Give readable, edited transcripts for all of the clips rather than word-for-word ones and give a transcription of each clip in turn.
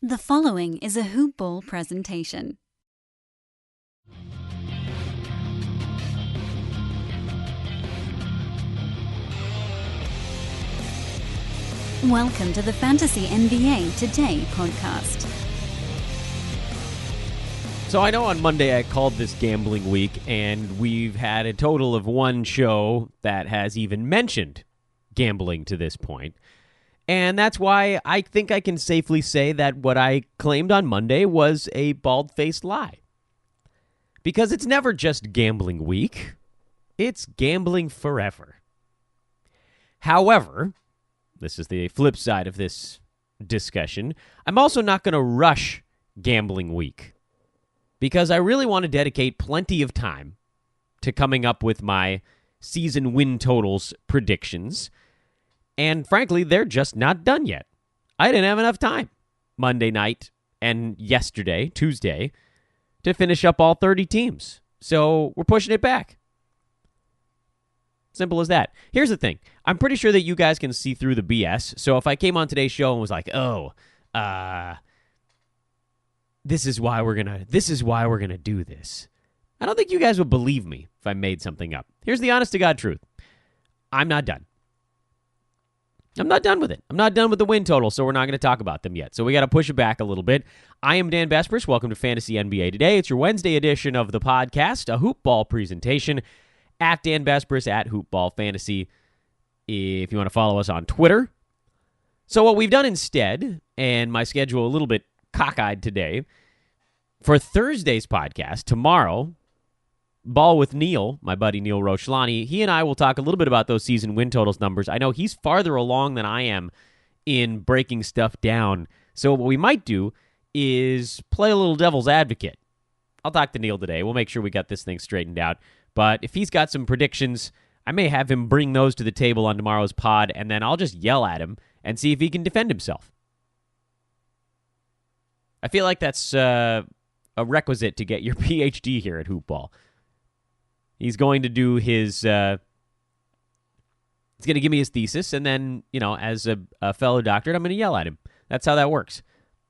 The following is a Hoop Ball presentation. Welcome to the Fantasy NBA Today podcast. So I know on Monday I called this gambling week, and we've had a total of one show that has even mentioned gambling to this point. And that's why I think I can safely say that what I claimed on Monday was a bald-faced lie. Because it's never just gambling week. It's gambling forever. However, this is the flip side of this discussion, I'm also not going to rush gambling week. Because I really want to dedicate plenty of time to coming up with my season win totals predictions. And frankly, they're just not done yet. I didn't have enough time Monday night and yesterday, Tuesday, to finish up all 30 teams. So we're pushing it back. Simple as that. Here's the thing. I'm pretty sure that you guys can see through the BS. So if I came on today's show and was like, this is why we're gonna do this, I don't think you guys would believe me if I made something up. Here's the honest to God truth. I'm not done. I'm not done with it. I'm not done with the win total, so we're not going to talk about them yet. So we got to push it back a little bit. I am Dan Bespers. Welcome to Fantasy NBA Today. It's your Wednesday edition of the podcast, a hoop ball presentation at Dan Bespers at Hoop Ball Fantasy. If you want to follow us on Twitter. So what we've done instead, and my schedule a little bit cockeyed today, for Thursday's podcast, tomorrow, Ball with Neil, my buddy Neil Rochlani, he and I will talk a little bit about those season win totals numbers. I know he's farther along than I am in breaking stuff down. So what we might do is play a little devil's advocate. I'll talk to Neil today. We'll make sure we got this thing straightened out. But if he's got some predictions, I may have him bring those to the table on tomorrow's pod, and then I'll just yell at him and see if he can defend himself. I feel like that's a requisite to get your PhD here at Hoop Ball. He's going to do his, he's going to give me his thesis, and then, as a fellow doctorate, I'm going to yell at him. That's how that works,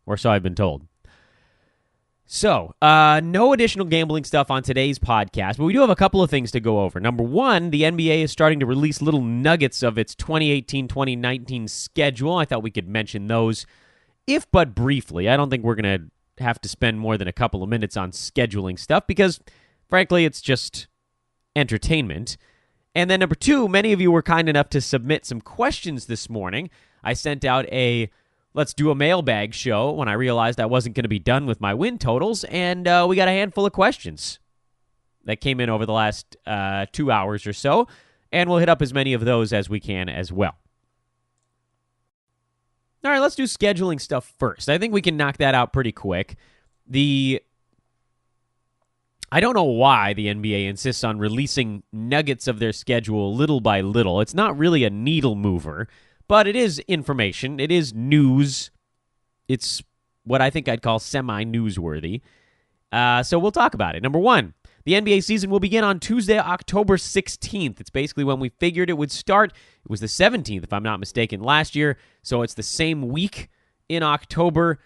or so I've been told. So, no additional gambling stuff on today's podcast, but we do have a couple of things to go over. Number one, the NBA is starting to release little nuggets of its 2018-2019 schedule. I thought we could mention those, if but briefly. I don't think we're going to have to spend more than a couple of minutes on scheduling stuff, because, frankly, it's just entertainment. And then number two, many of you were kind enough to submit some questions this morning. I sent out a let's do a mailbag show when I realized I wasn't going to be done with my win totals, and we got a handful of questions that came in over the last 2 hours or so, and we'll hit up as many of those as we can as well. All right, let's do scheduling stuff first. I think we can knock that out pretty quick. I don't know why the NBA insists on releasing nuggets of their schedule little by little. It's not really a needle mover, but it is information. It is news. It's what I think I'd call semi-newsworthy. So we'll talk about it. Number one, the NBA season will begin on Tuesday, October 16th. It's basically when we figured it would start. It was the 17th, if I'm not mistaken, last year. So it's the same week in October.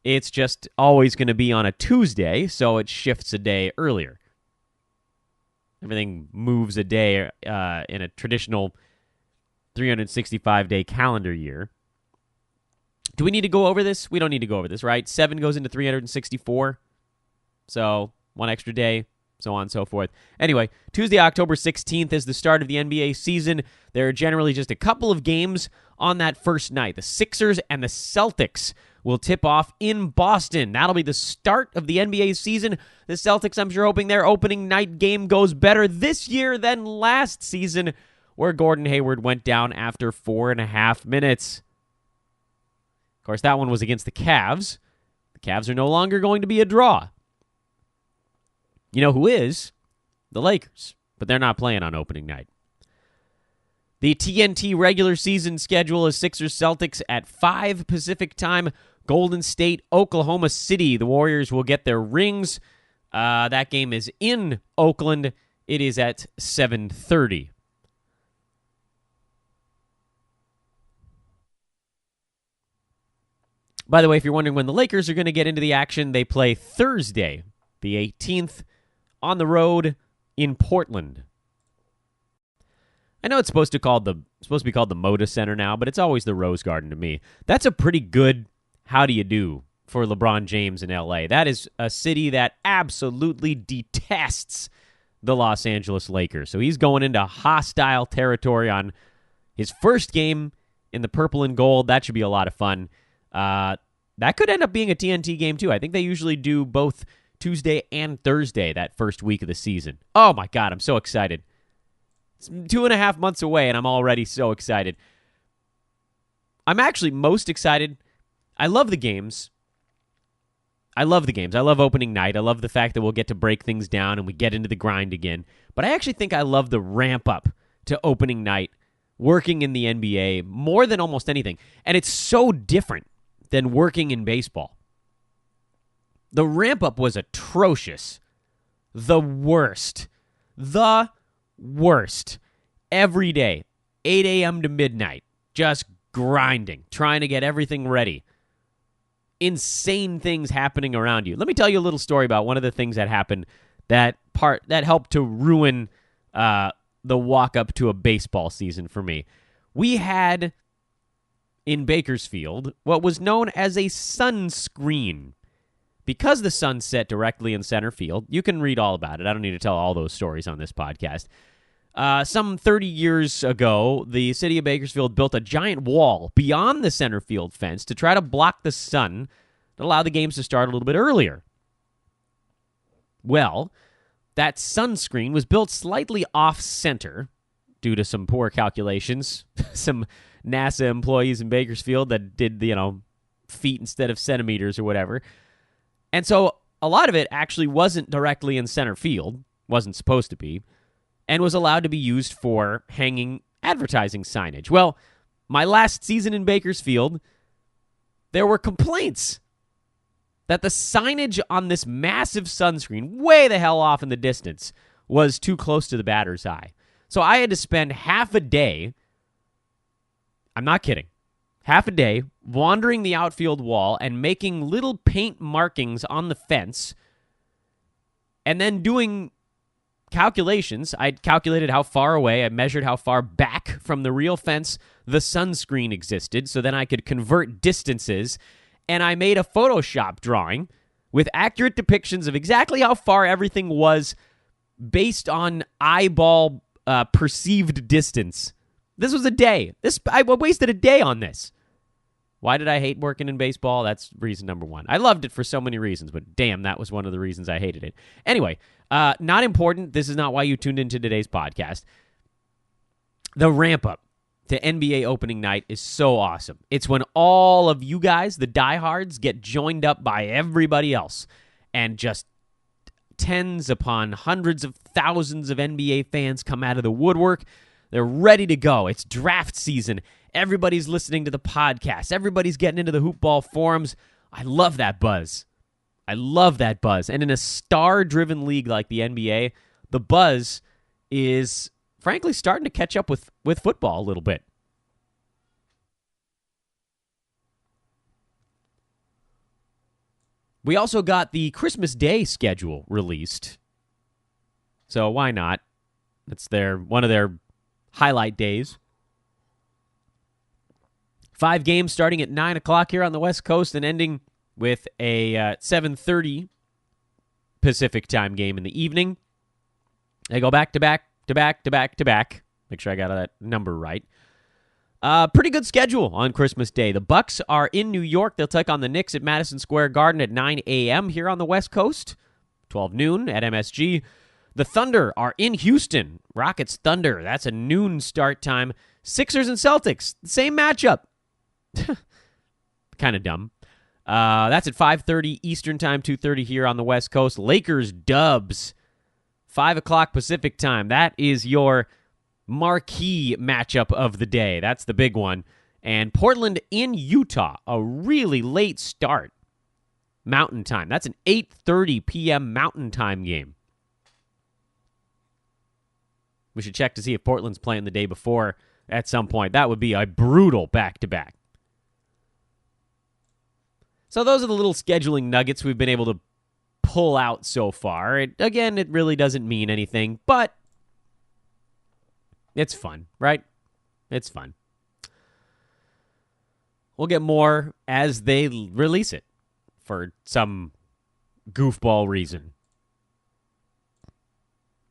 It's just always going to be on a Tuesday, so it shifts a day earlier. Everything moves a day in a traditional 365-day calendar year. Do we need to go over this? We don't need to go over this, right? 7 goes into 364, so one extra day, so on and so forth. Anyway, Tuesday, October 16th is the start of the NBA season. There are generally just a couple of games on that first night. The Sixers and the Celtics will tip off in Boston. That'll be the start of the NBA season. The Celtics, I'm sure, hoping their opening night game goes better this year than last season, where Gordon Hayward went down after 4.5 minutes. Of course, that one was against the Cavs. The Cavs are no longer going to be a draw. You know who is? The Lakers, but they're not playing on opening night. The TNT regular season schedule is Sixers-Celtics at 5 Pacific time. Golden State, Oklahoma City. The Warriors will get their rings. That game is in Oakland. It is at 7:30. By the way, if you're wondering when the Lakers are going to get into the action, they play Thursday, the 18th, on the road in Portland. I know it's supposed to be called the Moda Center now, but it's always the Rose Garden to me. That's a pretty good how do you do for LeBron James in LA. That is a city that absolutely detests the Los Angeles Lakers. So he's going into hostile territory on his first game in the purple and gold. That should be a lot of fun. That could end up being a TNT game, too. I think they usually do both Tuesday and Thursday that first week of the season. Oh, my God, I'm so excited. It's 2.5 months away, and I'm already so excited. I'm actually most excited. I love the games. I love opening night. I love the fact that we'll get to break things down and we get into the grind again. But I actually think I love the ramp up to opening night, working in the NBA, more than almost anything. And it's so different than working in baseball. The ramp up was atrocious. The worst. Every day, 8 a.m. to midnight, just grinding, trying to get everything ready. Insane things happening around you. Let me tell you a little story about one of the things that happened that helped to ruin the walk up to a baseball season for me. We had in Bakersfield what was known as a sunscreen. Because the sun set directly in center field, you can read all about it. I don't need to tell all those stories on this podcast. Some 30 years ago, the city of Bakersfield built a giant wall beyond the center field fence to try to block the sun and allow the games to start a little bit earlier. Well, that sunscreen was built slightly off-center due to some poor calculations. Some NASA employees in Bakersfield that did, feet instead of centimeters or whatever. And so a lot of it actually wasn't directly in center field, wasn't supposed to be, and was allowed to be used for hanging advertising signage. Well, my last season in Bakersfield, there were complaints that the signage on this massive sunscreen, way the hell off in the distance, was too close to the batter's eye. So I had to spend half a day, I'm not kidding, half a day wandering the outfield wall and making little paint markings on the fence and then doing calculations. I calculated how far away, I measured how far back from the real fence the sunscreen existed so then I could convert distances, and I made a Photoshop drawing with accurate depictions of exactly how far everything was based on eyeball perceived distance. This was a day. I wasted a day on this. Why did I hate working in baseball? That's reason number one. I loved it for so many reasons, but damn, that was one of the reasons I hated it. Anyway, not important. This is not why you tuned into today's podcast. The ramp up to NBA opening night is so awesome. It's when all of you guys, the diehards, get joined up by everybody else, and just tens upon hundreds of thousands of NBA fans come out of the woodwork. They're ready to go. It's draft season. Everybody's listening to the podcast. Everybody's getting into the hoopball forums. I love that buzz. And in a star-driven league like the NBA, the buzz is, frankly, starting to catch up with football a little bit. We also got the Christmas Day schedule released. So why not? It's one of their highlight days. 5 games starting at 9 o'clock here on the West Coast and ending with a 7:30 Pacific time game in the evening. They go back to back to back to back to back. Make sure I got that number right. Pretty good schedule on Christmas Day. The Bucks are in New York. They'll take on the Knicks at Madison Square Garden at 9 a.m. here on the West Coast. 12 noon at MSG. The Thunder are in Houston. Rockets Thunder. That's a noon start time. Sixers and Celtics. Same matchup. Kind of dumb. That's at 5:30 Eastern time, 2:30 here on the West Coast. Lakers Dubs, 5 o'clock Pacific time. That is your marquee matchup of the day. That's the big one. And Portland in Utah, a really late start. Mountain time. That's an 8:30 p.m. Mountain time game. We should check to see if Portland's playing the day before at some point. That would be a brutal back-to-back. So those are the little scheduling nuggets we've been able to pull out so far. It really doesn't mean anything, but it's fun, right? It's fun. We'll get more as they release it for some goofball reason.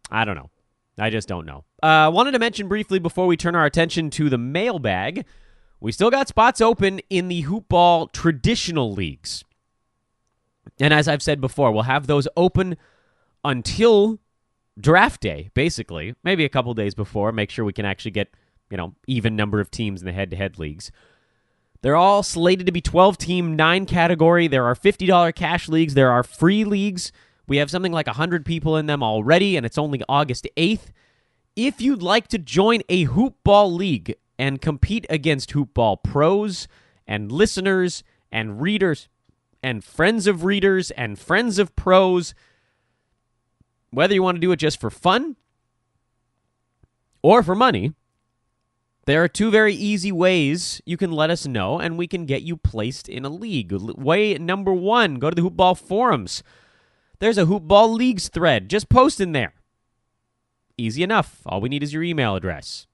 I don't know. I just don't know. Wanted to mention briefly before we turn our attention to the mailbag, we still got spots open in the hoopball traditional leagues. And as I've said before, we'll have those open until draft day, basically. Maybe a couple days before. Make sure we can actually get, even number of teams in the head-to-head leagues. They're all slated to be 12-team, 9-category. There are $50 cash leagues. There are free leagues. We have something like 100 people in them already, and it's only August 8th. If you'd like to join a hoopball league and compete against hoopball pros and listeners and readers and friends of readers and friends of pros, whether you want to do it just for fun or for money, there are two very easy ways you can let us know, and we can get you placed in a league. Way number one, go to the Hoopball forums. There's a Hoopball Leagues thread. Just post in there. Easy enough. All we need is your email address.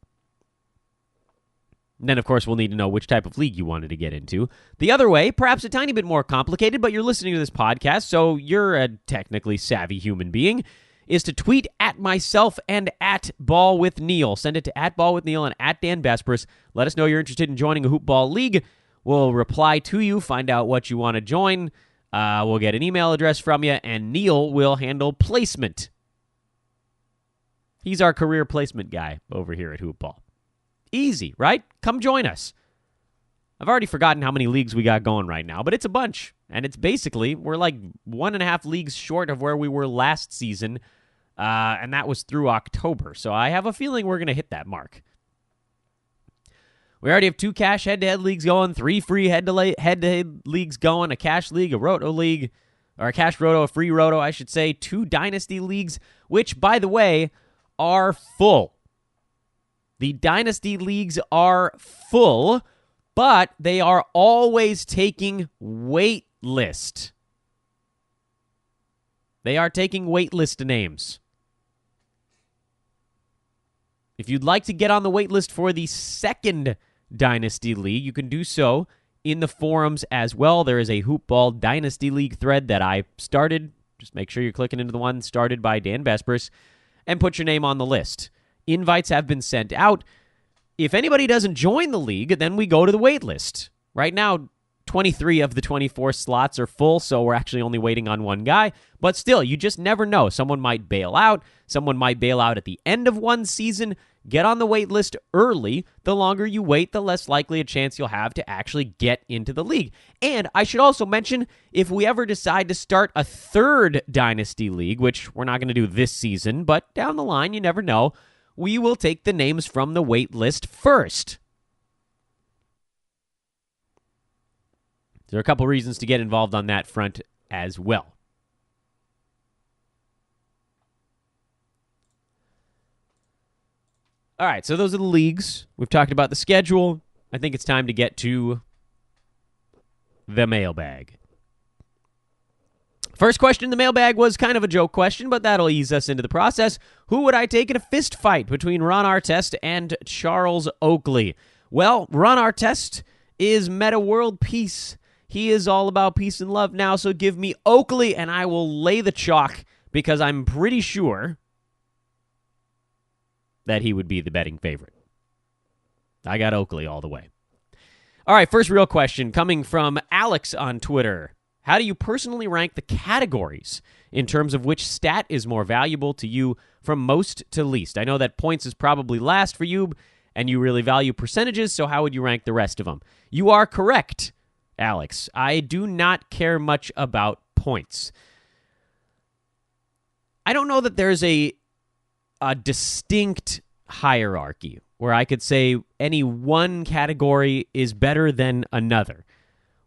And then, of course, we'll need to know which type of league you wanted to get into. The other way, perhaps a tiny bit more complicated, but you're listening to this podcast, so you're a technically savvy human being, is to tweet at myself and at Ball with Neil. Send it to at Ball with Neil and at Dan Besbris. Let us know you're interested in joining a Hoopball League. We'll reply to you, find out what you want to join. We'll get an email address from you, and Neil will handle placement. He's our career placement guy over here at Hoopball. Easy, right? Come join us. I've already forgotten how many leagues we got going right now, but it's a bunch. And it's basically, we're like 1.5 leagues short of where we were last season, and that was through October. So I have a feeling we're going to hit that mark. We already have 2 cash head-to-head leagues going, 3 free head-to-head leagues going, a cash league, a roto league, or a cash roto, a free roto, I should say, 2 dynasty leagues, which, by the way, are full. The dynasty leagues are full, but they are always taking wait list. They are taking wait list names. If you'd like to get on the wait list for the second Dynasty League, you can do so in the forums as well. There is a Hoopball Dynasty League thread that I started. Just make sure you're clicking into the one started by Dan Besbris and put your name on the list. Invites have been sent out. If anybody doesn't join the league, then we go to the wait list. Right now, 23 of the 24 slots are full, so we're actually only waiting on one guy. But still, you just never know. Someone might bail out. Someone might bail out at the end of one season. Get on the wait list early. The longer you wait, the less likely a chance you'll have to actually get into the league. And I should also mention, if we ever decide to start a third Dynasty League, which we're not going to do this season, but down the line, you never know, we will take the names from the wait list first. There are a couple reasons to get involved on that front as well. All right, so those are the leagues. We've talked about the schedule. I think it's time to get to the mailbag. First question in the mailbag was kind of a joke question, but that'll ease us into the process. Who would I take in a fist fight between Ron Artest and Charles Oakley? Well, Ron Artest is meta world peace. He is all about peace and love now, so give me Oakley, and I will lay the chalk because I'm pretty sure that he would be the betting favorite. I got Oakley all the way. All right, first real question coming from Alex on Twitter. How do you personally rank the categories in terms of which stat is more valuable to you from most to least? I know that points is probably last for you, and you really value percentages, so how would you rank the rest of them? You are correct, Alex. I do not care much about points. I don't know that there's a distinct hierarchy where I could say any one category is better than another.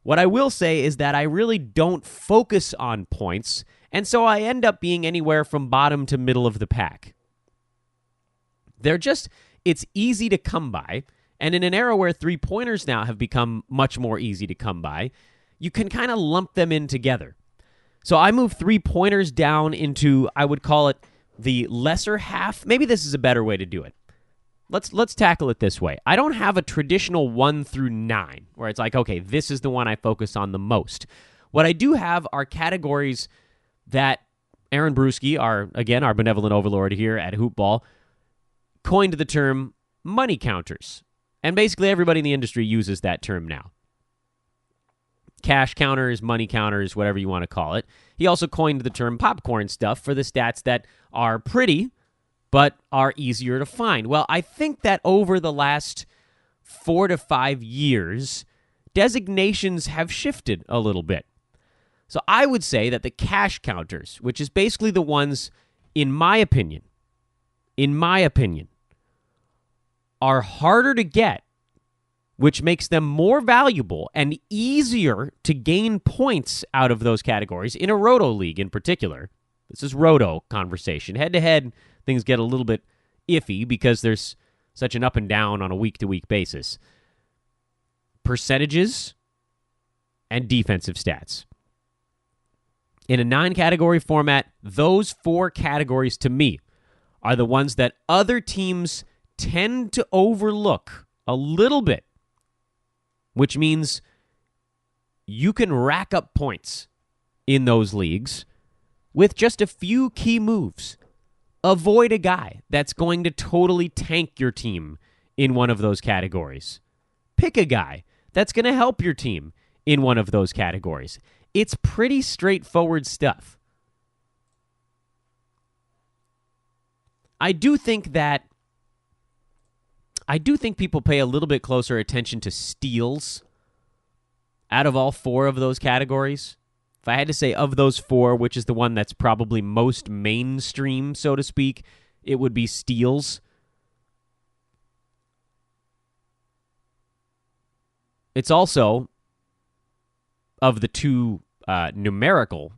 What I will say is that I really don't focus on points, and so I end up being anywhere from bottom to middle of the pack. It's easy to come by, and in an era where three-pointers now have become much more easy to come by, you can kind of lump them in together. So I move three-pointers down into, I would call it the lesser half. Maybe this is a better way to do it. Let's tackle it this way. I don't have a traditional 1 through 9 where it's like, okay, this is the one I focus on the most. What I do have are categories that Aaron Brewski, our benevolent overlord here at Hoopball, coined the term money counters. And basically everybody in the industry uses that term now. Cash counters, money counters, whatever you want to call it. He also coined the term popcorn stuff for the stats that are pretty, but are easier to find. Well, I think that over the last 4 to 5 years, designations have shifted a little bit. So I would say that the cash counters, which is basically the ones, in my opinion, are harder to get, which makes them more valuable and easier to gain points out of those categories in a roto league in particular. This is roto conversation. Head-to-head, things get a little bit iffy because there's such an up and down on a week-to-week basis. Percentages and defensive stats. In a 9-category format, those 4 categories to me are the ones that other teams tend to overlook a little bit, which means you can rack up points in those leagues with just a few key moves. Avoid a guy that's going to totally tank your team in one of those categories. Pick a guy that's going to help your team in one of those categories. It's pretty straightforward stuff. I do think people pay a little bit closer attention to steals out of all 4 of those categories. If I had to say of those 4, which is the one that's probably most mainstream, so to speak, it would be steals. It's also, of the 2 numerical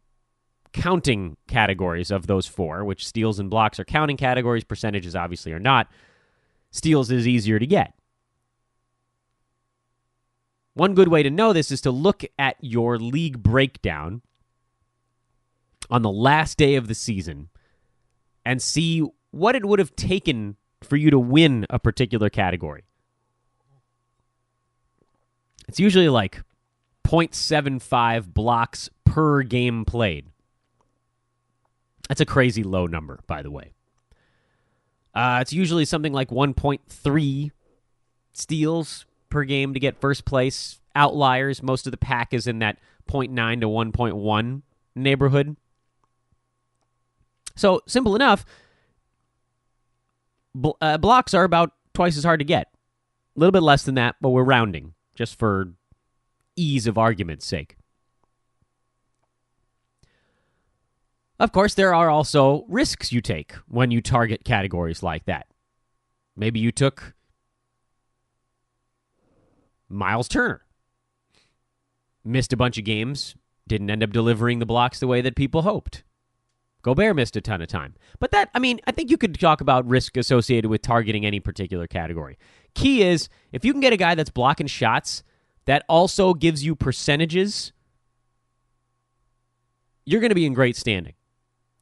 counting categories of those 4, which steals and blocks are counting categories, percentages obviously are not, steals is easier to get. One good way to know this is to look at your league breakdown on the last day of the season and see what it would have taken for you to win a particular category. It's usually like 0.75 blocks per game played. That's a crazy low number, by the way. It's usually something like 1.3 steals per game to get first place. Outliers, most of the pack is in that 0.9 to 1.1 neighborhood. So, simple enough, blocks are about twice as hard to get. A little bit less than that, but we're rounding, just for ease of argument's sake. Of course, there are also risks you take when you target categories like that. Maybe you took Miles Turner. Missed a bunch of games, didn't end up delivering the blocks the way that people hoped. Gobert missed a ton of time. But I think you could talk about risk associated with targeting any particular category. Key is, if you can get a guy that's blocking shots that also gives you percentages, you're going to be in great standing.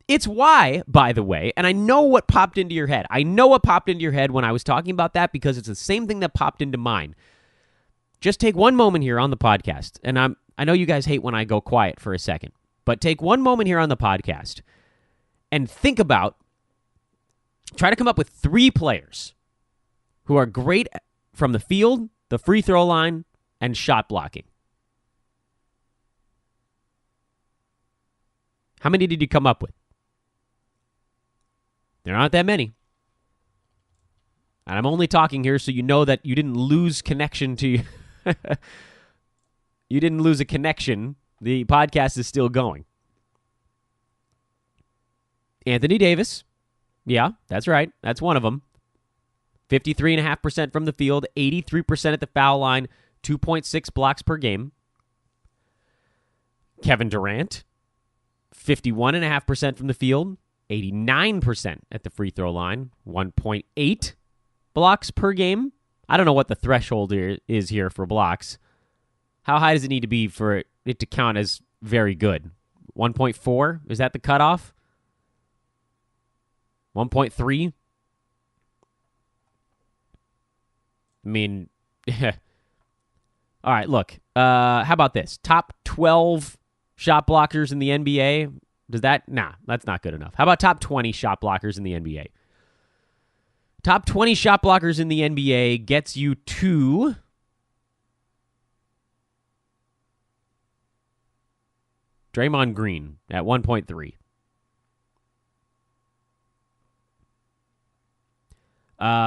It's why, by the way, and I know what popped into your head. I know what popped into your head when I was talking about that because it's the same thing that popped into mine. Just take one moment here on the podcast, and I know you guys hate when I go quiet for a second, but take one moment here on the podcast and think about, try to come up with 3 players who are great from the field, the free throw line, and shot blocking. How many did you come up with? There aren't that many. And I'm only talking here so you know that you didn't lose connection to... You didn't lose a connection. The podcast is still going. Anthony Davis. Yeah, that's right. That's one of them. 53.5% from the field, 83% at the foul line, 2.6 blocks per game. Kevin Durant. 51.5% from the field, 89% at the free throw line, 1.8 blocks per game. I don't know what the threshold is here for blocks. How high does it need to be for it to count as very good. 1.4? Is that the cutoff? 1.3? I mean, all right, look. How about this? Top 12 shot blockers in the NBA. Does that? Nah, that's not good enough. How about top 20 shot blockers in the NBA? Top 20 shot blockers in the NBA gets you to Draymond Green at 1.3.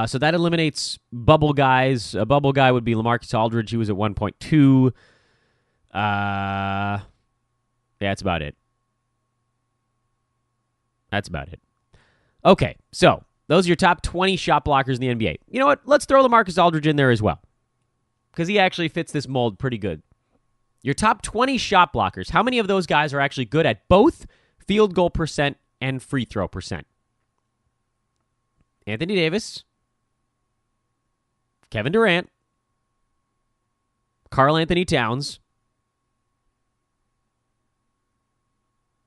So that eliminates bubble guys. A bubble guy would be LaMarcus Aldridge. He was at 1.2. Yeah, that's about it. Okay, so those are your top 20 shot blockers in the NBA. You know what? Let's throw LaMarcus Aldridge in there as well, because he actually fits this mold pretty good. Your top 20 shot blockers, how many of those guys are actually good at both field goal percent and free throw percent? Anthony Davis, Kevin Durant, Karl Anthony Towns,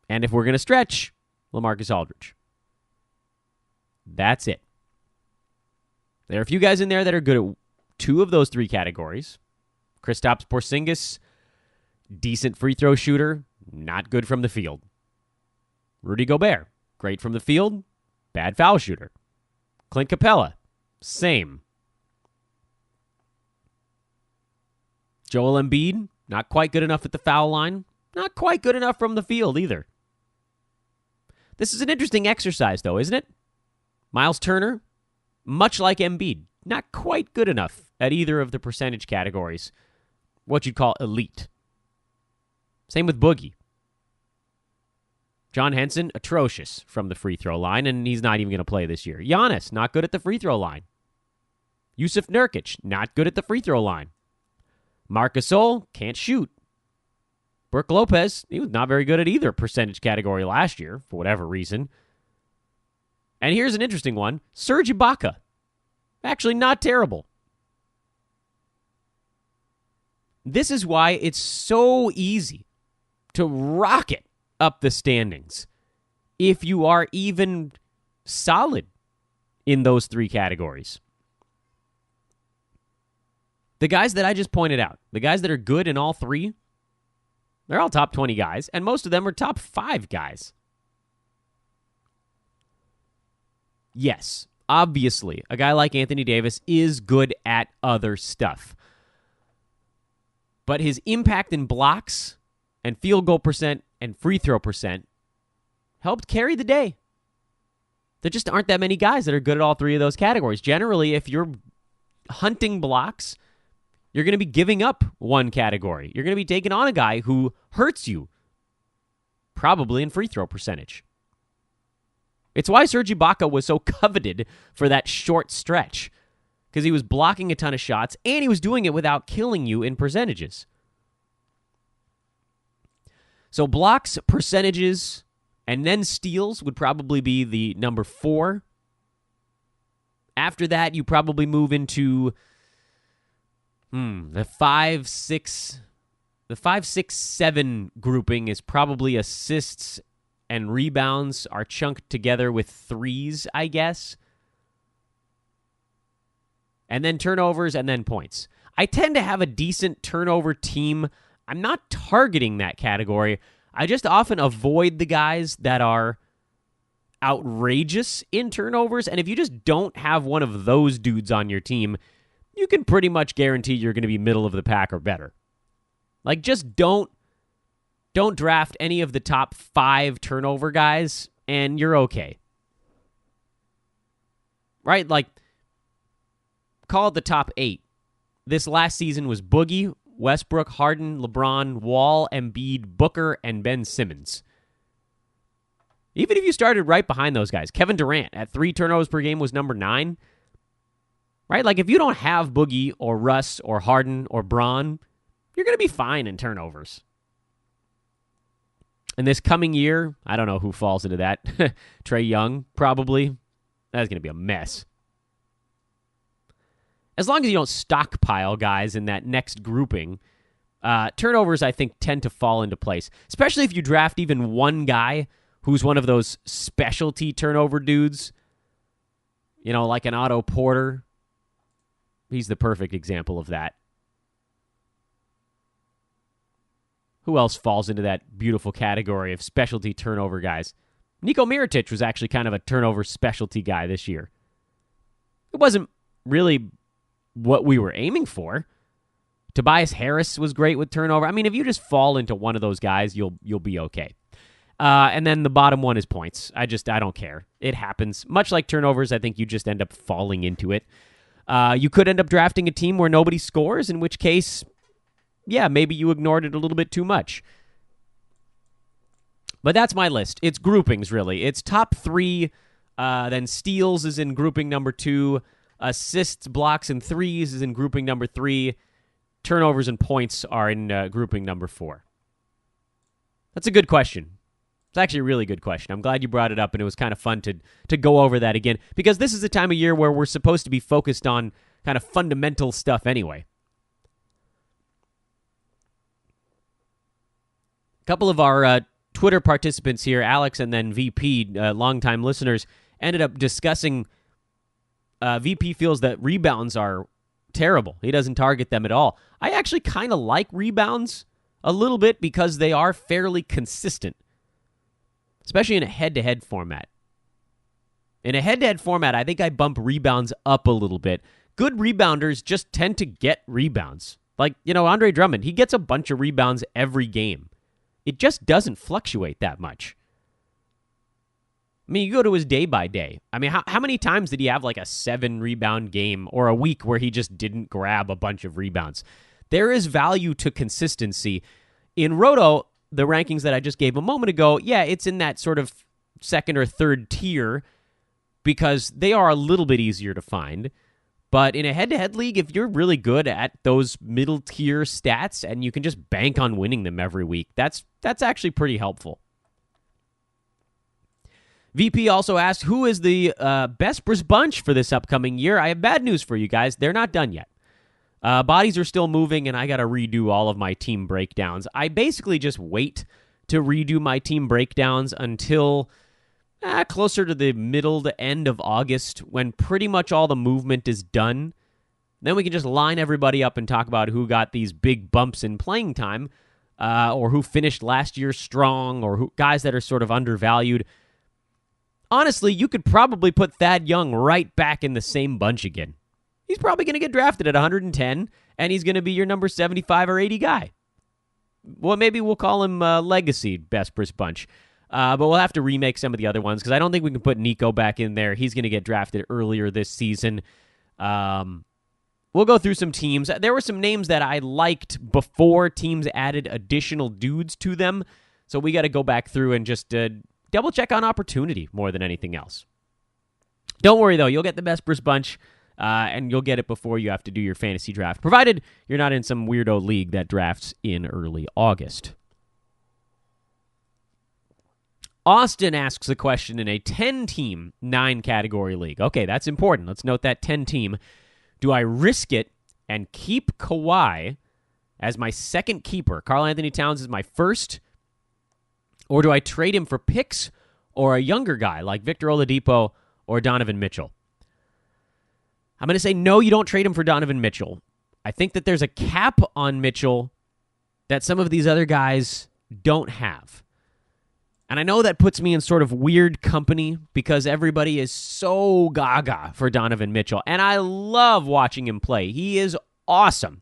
and if we're going to stretch, LaMarcus Aldridge. That's it. There are a few guys in there that are good at two of those three categories. Kristaps Porzingis, decent free throw shooter, not good from the field. Rudy Gobert, great from the field, bad foul shooter. Clint Capella, same. Joel Embiid, not quite good enough at the foul line, not quite good enough from the field either. This is an interesting exercise, though, isn't it? Miles Turner, much like Embiid, not quite good enough at either of the percentage categories, what you'd call elite. Same with Boogie. John Henson, atrocious from the free throw line, and he's not even going to play this year. Giannis, not good at the free throw line. Yusuf Nurkic, not good at the free throw line. Marc Gasol, can't shoot. Brook Lopez, he was not very good at either percentage category last year, for whatever reason. And here's an interesting one. Serge Ibaka, actually not terrible. This is why it's so easy to rocket up the standings if you are even solid in those three categories. The guys that I just pointed out, the guys that are good in all three, they're all top 20 guys, and most of them are top 5 guys. Yes, obviously, a guy like Anthony Davis is good at other stuff. But his impact in blocks and field goal percent and free throw percent helped carry the day. There just aren't that many guys that are good at all three of those categories. Generally, if you're hunting blocks, you're going to be giving up one category. You're going to be taking on a guy who hurts you, probably in free throw percentage. It's why Serge Ibaka was so coveted for that short stretch, because he was blocking a ton of shots, and he was doing it without killing you in percentages. So blocks, percentages, and then steals would probably be the number 4. After that, you probably move into the 5, 6. The 5, 6, 7 grouping is probably assists and rebounds are chunked together with threes, I guess. And then turnovers and then points. I tend to have a decent turnover team. I'm not targeting that category. I just often avoid the guys that are outrageous in turnovers. And if you just don't have one of those dudes on your team, you can pretty much guarantee you're going to be middle of the pack or better. Like, just don't draft any of the top 5 turnover guys, and you're okay. Right? Like, call it the top 8. This last season was Boogie, Westbrook, Harden, LeBron, Wall, Embiid, Booker, and Ben Simmons. Even if you started right behind those guys, Kevin Durant at 3 turnovers per game was number 9. Right? Like, if you don't have Boogie or Russ or Harden or Bron, you're going to be fine in turnovers. And this coming year, I don't know who falls into that. Trae Young, probably. That's going to be a mess. As long as you don't stockpile guys in that next grouping, Turnovers, I think, tend to fall into place, especially if you draft even one guy who's one of those specialty turnover dudes, like an Otto Porter. He's the perfect example of that. Who else falls into that beautiful category of specialty turnover guys? Niko Mirotic was actually kind of a turnover specialty guy this year. It wasn't really what we were aiming for. Tobias Harris was great with turnover. I mean, if you just fall into one of those guys, you'll be okay. And then the bottom one is points. I don't care. It happens. Much like turnovers, I think you just end up falling into it. You could end up drafting a team where nobody scores, in which case, yeah, maybe you ignored it a little bit too much. But that's my list. It's groupings, really. It's top 3, then steals is in grouping number 2, assists, blocks, and threes is in grouping number 3, turnovers and points are in grouping number 4. That's a good question. It's actually a really good question. I'm glad you brought it up, and it was kind of fun to go over that again, because this is the time of year where we're supposed to be focused on kind of fundamental stuff anyway. A couple of our Twitter participants here, Alex and then VP, longtime listeners, ended up discussing VP feels that rebounds are terrible. He doesn't target them at all. I actually kind of like rebounds a little bit because they are fairly consistent, especially in a head-to-head format. In a head-to-head format, I think I bump rebounds up a little bit. Good rebounders just tend to get rebounds. Like, Andre Drummond, he gets a bunch of rebounds every game. It just doesn't fluctuate that much. I mean, you go to his day by day. I mean, how many times did he have like a 7-rebound game or a week where he just didn't grab a bunch of rebounds? There is value to consistency. In Roto, the rankings that I just gave a moment ago, yeah, it's in that sort of second or third tier because they are a little bit easier to find. But in a head-to-head league, if you're really good at those middle-tier stats and you can just bank on winning them every week, that's actually pretty helpful. VP also asked, who is the Bespers bunch for this upcoming year? I have bad news for you guys. They're not done yet. Bodies are still moving, and I got to redo all of my team breakdowns. I basically just wait to redo my team breakdowns until closer to the middle to end of August, when pretty much all the movement is done. Then we can just line everybody up and talk about who got these big bumps in playing time, or who finished last year strong, or who guys that are sort of undervalued. Honestly, you could probably put Thad Young right back in the same bunch again. He's probably going to get drafted at 110, and he's going to be your number 75 or 80 guy. Well, maybe we'll call him Legacy Bespers bunch. But we'll have to remake some of the other ones because I don't think we can put Nico back in there. He's going to get drafted earlier this season. We'll go through some teams. There were some names that I liked before teams added additional dudes to them. So we got to go back through and just double check on opportunity more than anything else. Don't worry, though. You'll get the Bespers bunch, and you'll get it before you have to do your fantasy draft, provided you're not in some weirdo league that drafts in early August. Austin asks a question in a 10-team, 9-category league. Okay, that's important. Let's note that 10-team. Do I risk it and keep Kawhi as my second keeper? Karl Anthony Towns is my first. Or do I trade him for picks or a younger guy like Victor Oladipo or Donovan Mitchell? I'm going to say no, you don't trade him for Donovan Mitchell. I think that there's a cap on Mitchell that some of these other guys don't have. And I know that puts me in sort of weird company because everybody is so gaga for Donovan Mitchell. And I love watching him play. He is awesome.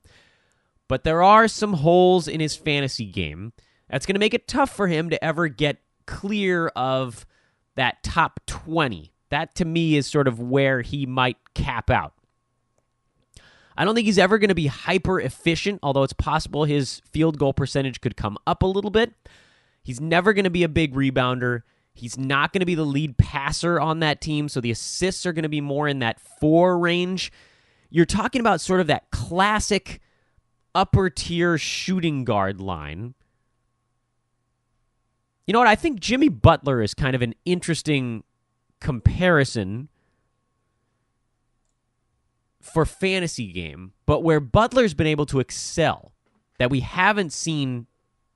But there are some holes in his fantasy game that's going to make it tough for him to ever get clear of that top 20. That, to me, is sort of where he might cap out. I don't think he's ever going to be hyper efficient, although it's possible his field goal percentage could come up a little bit. He's never going to be a big rebounder. He's not going to be the lead passer on that team, so the assists are going to be more in that 4 range. You're talking about sort of that classic upper-tier shooting guard line. You know what? I think Jimmy Butler is kind of an interesting comparison for fantasy game, but where Butler's been able to excel that we haven't seen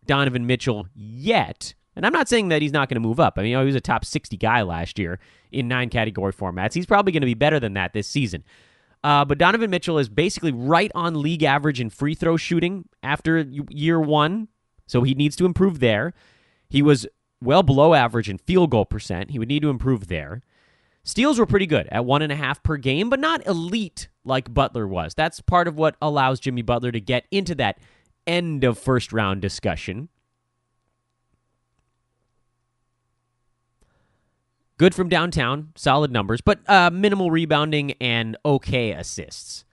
Donovan Mitchell yet. And I'm not saying that he's not going to move up. I mean, he was a top 60 guy last year in 9 category formats. He's probably going to be better than that this season. But Donovan Mitchell is basically right on league average in free throw shooting after year 1, so he needs to improve there. He was well below average in field goal percent. He would need to improve there. Steals were pretty good at 1.5 per game, but not elite like Butler was. That's part of what allows Jimmy Butler to get into that end of first round discussion. Good from downtown, solid numbers, but minimal rebounding and okay assists.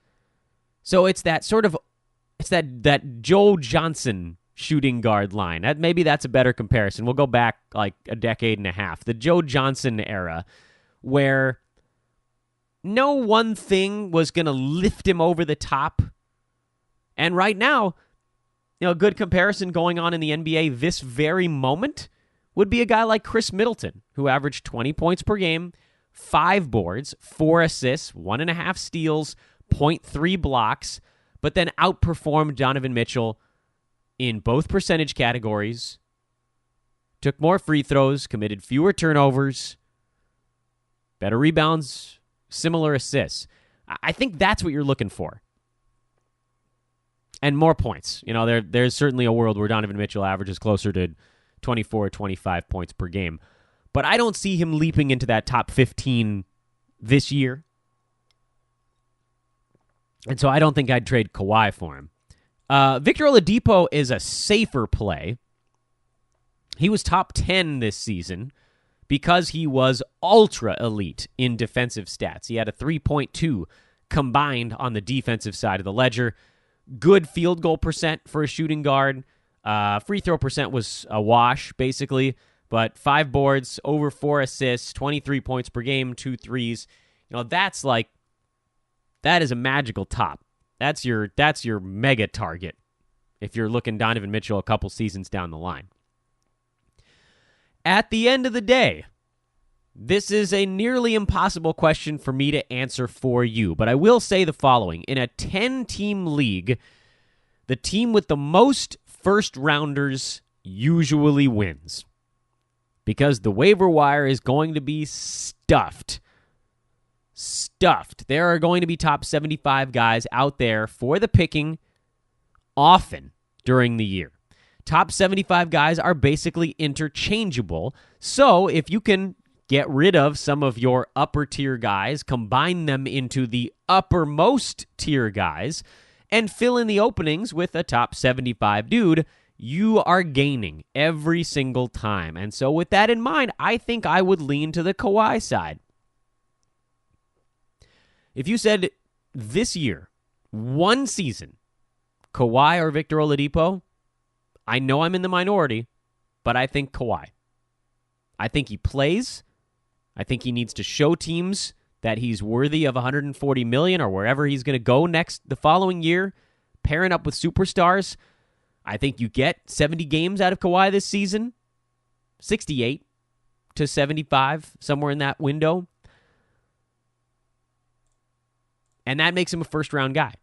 So it's that that Joe Johnson shooting guard line. Maybe that's a better comparison. We'll go back like a decade and a half. The Joe Johnson era, where no one thing was going to lift him over the top. And right now, a good comparison going on in the NBA this very moment would be a guy like Chris Middleton, who averaged 20 points per game, 5 boards, 4 assists, 1.5 steals, 0.3 blocks, but then outperformed Donovan Mitchell in both percentage categories, took more free throws, committed fewer turnovers, better rebounds, similar assists. I think that's what you're looking for. And more points. There's certainly a world where Donovan Mitchell averages closer to 24 or 25 points per game. But I don't see him leaping into that top 15 this year. And so I don't think I'd trade Kawhi for him. Victor Oladipo is a safer play. He was top 10 this season because he was ultra elite in defensive stats. He had a 3.2 combined on the defensive side of the ledger. Good field goal percent for a shooting guard. Free throw percent was a wash, basically. But 5 boards, over 4 assists, 23 points per game, 2 threes. That is a magical top. That's your mega target if you're looking Donovan Mitchell a couple seasons down the line. At the end of the day, this is a nearly impossible question for me to answer for you, but I will say the following. In a 10-team league, the team with the most first-rounders usually wins because the waiver wire is going to be stuffed. There are going to be top 75 guys out there for the picking often during the year. Top 75 guys are basically interchangeable. So if you can get rid of some of your upper tier guys, combine them into the uppermost tier guys, and fill in the openings with a top 75 dude, you are gaining every single time. And so with that in mind, I think I would lean to the Kawhi side. If you said this year, one season, Kawhi or Victor Oladipo, I know I'm in the minority, but I think Kawhi. I think he plays. I think he needs to show teams that he's worthy of $140 million or wherever he's going to go the following year, pairing up with superstars. I think you get 70 games out of Kawhi this season, 68 to 75, somewhere in that window. And that makes him a first-round guy.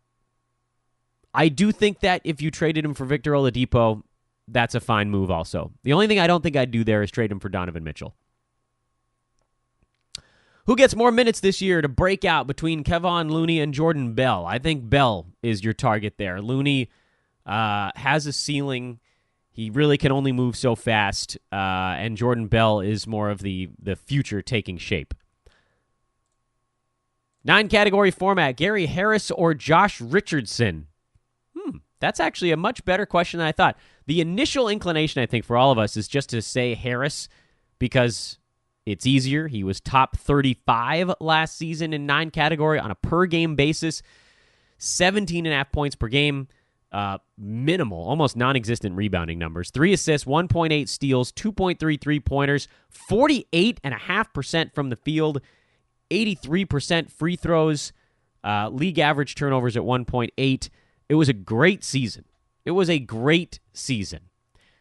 I do think that if you traded him for Victor Oladipo, that's a fine move also. The only thing I don't think I'd do there is trade him for Donovan Mitchell. Who gets more minutes this year to break out between Kevon Looney and Jordan Bell? I think Bell is your target there. Looney has a ceiling. He really can only move so fast. And Jordan Bell is more of the future taking shape. 9-category format, Gary Harris or Josh Richardson? That's actually a much better question than I thought. The initial inclination, I think, for all of us is just to say Harris because it's easier. He was top 35 last season in 9-category on a per-game basis. 17.5 points per game. Minimal, almost non-existent rebounding numbers. 3 assists, 1.8 steals, 2.3 three-pointers, 48.5% from the field, 83% free throws, league average turnovers at 1.8. It was a great season.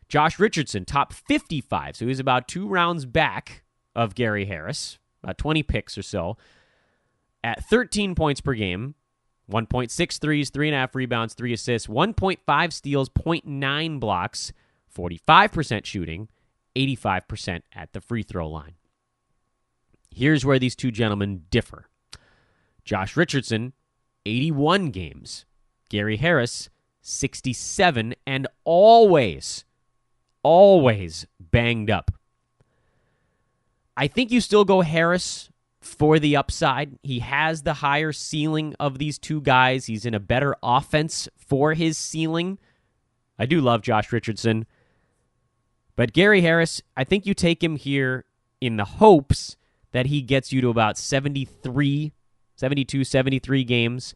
Josh Richardson, top 55, so he was about 2 rounds back of Gary Harris, about 20 picks or so, at 13 points per game, 1.6 threes, 3.5 rebounds, 3 assists, 1.5 steals, 0.9 blocks, 45% shooting, 85% at the free throw line. Here's where these two gentlemen differ. Josh Richardson, 81 games. Gary Harris, 67, and always banged up. I think you still go Harris for the upside. He has the higher ceiling of these two guys. He's in a better offense for his ceiling. I do love Josh Richardson. But Gary Harris, I think you take him here in the hopes that he gets you to about 72, 73 games.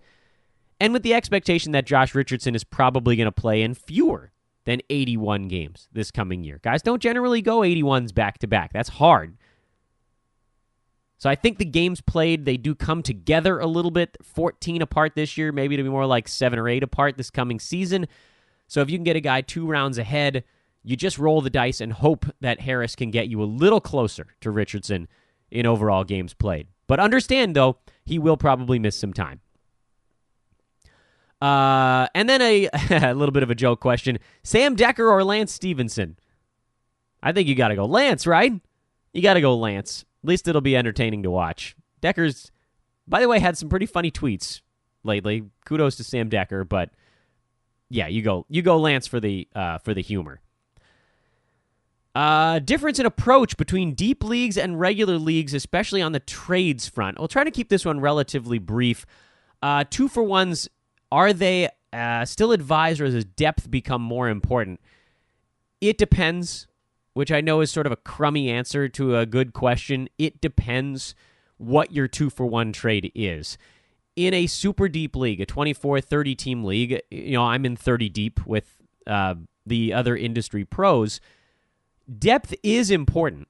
And with the expectation that Josh Richardson is probably going to play in fewer than 81 games this coming year. Guys don't generally go 81s back-to-back. That's hard. So I think the games played, they do come together a little bit. 14 apart this year. Maybe it'll be more like 7 or 8 apart this coming season. So if you can get a guy 2 rounds ahead, you just roll the dice and hope that Harris can get you a little closer to Richardson in overall games played. But understand, though, he will probably miss some time. And then a little bit of a joke question. Sam Decker or Lance Stevenson? I think you got to go Lance, right? You got to go Lance. At least it'll be entertaining to watch. Decker's, by the way, had some pretty funny tweets lately. Kudos to Sam Decker, but yeah, you go Lance for the humor. Difference in approach between deep leagues and regular leagues, especially on the trades front. We'll try to keep this one relatively brief. 2-for-1s, are they still advised, or does depth become more important? It depends, which I know is sort of a crummy answer to a good question. It depends what your 2-for-1 trade is. In a super deep league, a 24, 30-team league, I'm in 30 deep with the other industry pros. Depth is important.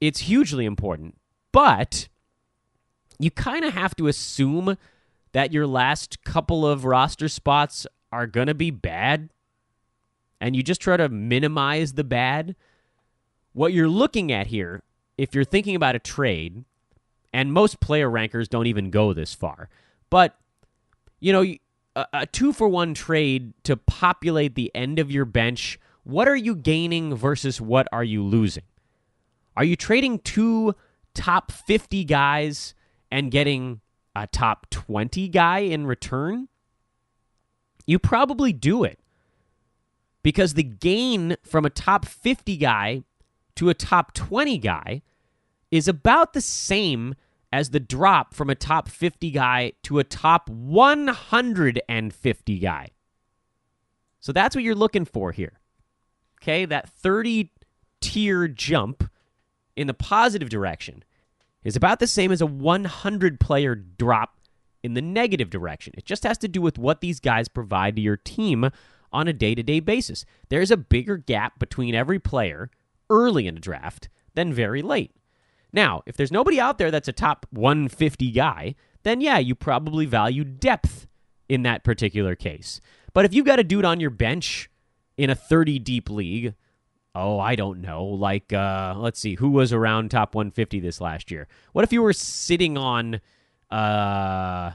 It's hugely important. But you kind of have to assume that your last couple of roster spots are going to be bad, and you just try to minimize the bad. What you're looking at here, if you're thinking about a trade, and most player rankers don't even go this far, but, a 2-for-1 trade to populate the end of your bench, what are you gaining versus what are you losing? Are you trading 2 top 50 guys and getting a top 20 guy in return? You probably do it. Because the gain from a top 50 guy to a top 20 guy is about the same as the drop from a top 50 guy to a top 150 guy. So that's what you're looking for here. Okay, that 30-tier jump in the positive direction is about the same as a 100-player drop in the negative direction. It just has to do with what these guys provide to your team on a day-to-day basis. There's a bigger gap between every player early in a draft than very late. Now, if there's nobody out there that's a top 150 guy, then yeah, you probably value depth in that particular case. But if you've got a dude on your bench in a 30-deep league, I don't know, like, let's see, who was around top 150 this last year? What if you were sitting on Domantas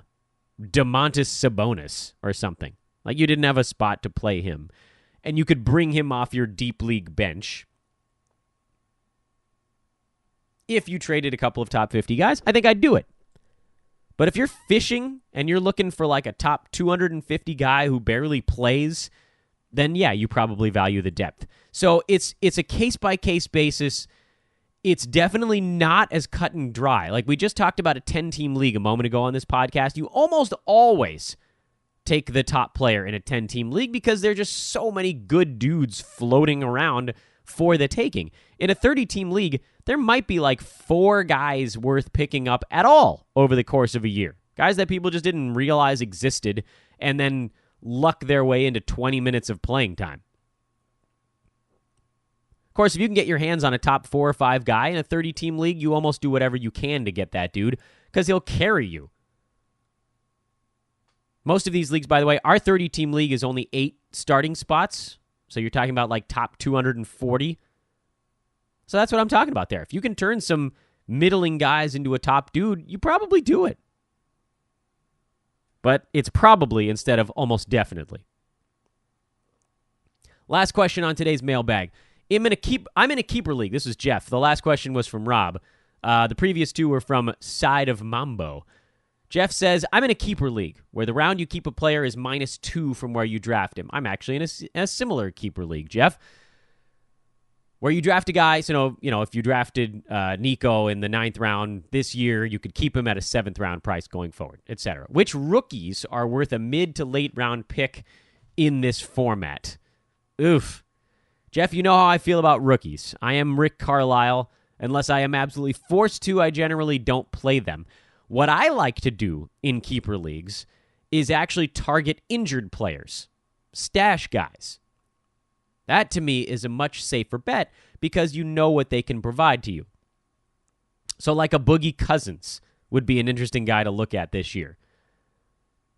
Sabonis or something? Like, you didn't have a spot to play him, and you could bring him off your deep league bench. If you traded a couple of top 50 guys, I think I'd do it. But if you're fishing and you're looking for like a top 250 guy who barely plays, then yeah, you probably value the depth. So it's a case-by-case basis. It's definitely not as cut and dry. Like we just talked about a 10-team league a moment ago on this podcast. You almost always take the top player in a 10-team league because there are just so many good dudes floating around for the taking. In a 30-team league, there might be like 4 guys worth picking up at all over the course of a year. Guys that people just didn't realize existed and then luck their way into 20 minutes of playing time. Of course, if you can get your hands on a top 4 or 5 guy in a 30-team league, you almost do whatever you can to get that dude because he'll carry you. Most of these leagues, by the way, our 30-team league is only 8 starting spots. So you're talking about like top 240. So that's what I'm talking about there. If you can turn some middling guys into a top dude, you probably do it. But it's probably instead of almost definitely. Last question on today's mailbag. I'm in a keeper league. This is Jeff. The last question was from Rob. The previous two were from Side of Mambo. Jeff says, I'm in a keeper league where the round you keep a player is -2 from where you draft him. I'm actually in a similar keeper league, Jeff, where you draft a guy. So, if you drafted Nico in the 9th round this year, you could keep him at a 7th round price going forward, etc. Which rookies are worth a mid to late round pick in this format? Oof. Jeff, you know how I feel about rookies. I am Rick Carlisle. Unless I am absolutely forced to, I generally don't play them. What I like to do in keeper leagues is actually target injured players, stash guys. That, to me, is a much safer bet because you know what they can provide to you. So like a Boogie Cousins would be an interesting guy to look at this year.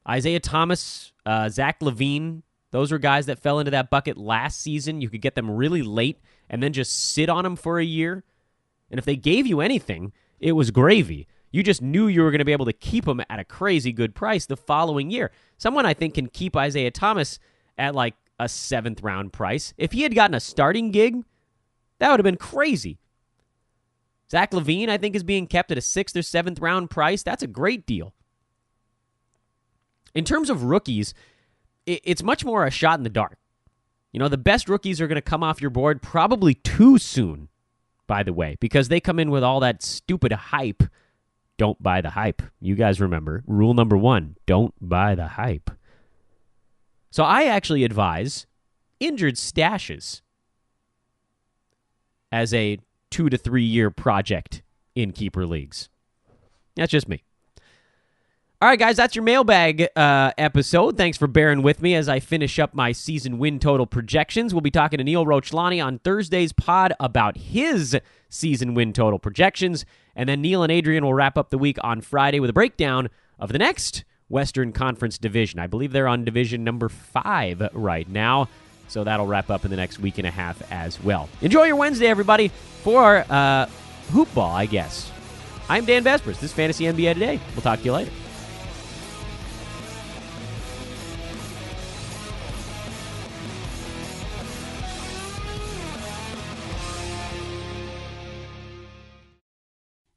Isaiah Thomas, Zach LaVine, those were guys that fell into that bucket last season. You could get them really late and then just sit on them for a year. And if they gave you anything, it was gravy. You just knew you were going to be able to keep them at a crazy good price the following year. Someone I think can keep Isaiah Thomas at like a 7th round price. If he had gotten a starting gig, that would have been crazy. Zach LaVine, I think, is being kept at a 6th or 7th round price. That's a great deal. In terms of rookies, it's much more a shot in the dark. The best rookies are going to come off your board probably too soon, by the way, because they come in with all that stupid hype. Don't buy the hype. You guys remember, rule number 1, don't buy the hype. So I actually advise injured stashes as a 2 to 3 year project in keeper leagues. That's just me. All right, guys, that's your mailbag episode. Thanks for bearing with me as I finish up my season win total projections. We'll be talking to Neil Rochlani on Thursday's pod about his season win total projections. And then Neil and Adrian will wrap up the week on Friday with a breakdown of the next Western Conference division. I believe they're on division number 5 right now. So that'll wrap up in the next week and a half as well. Enjoy your Wednesday, everybody, for hoop ball, I guess. I'm Dan Vespers. This is Fantasy NBA Today. We'll talk to you later.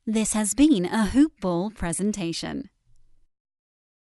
This has been a Hoop Ball presentation.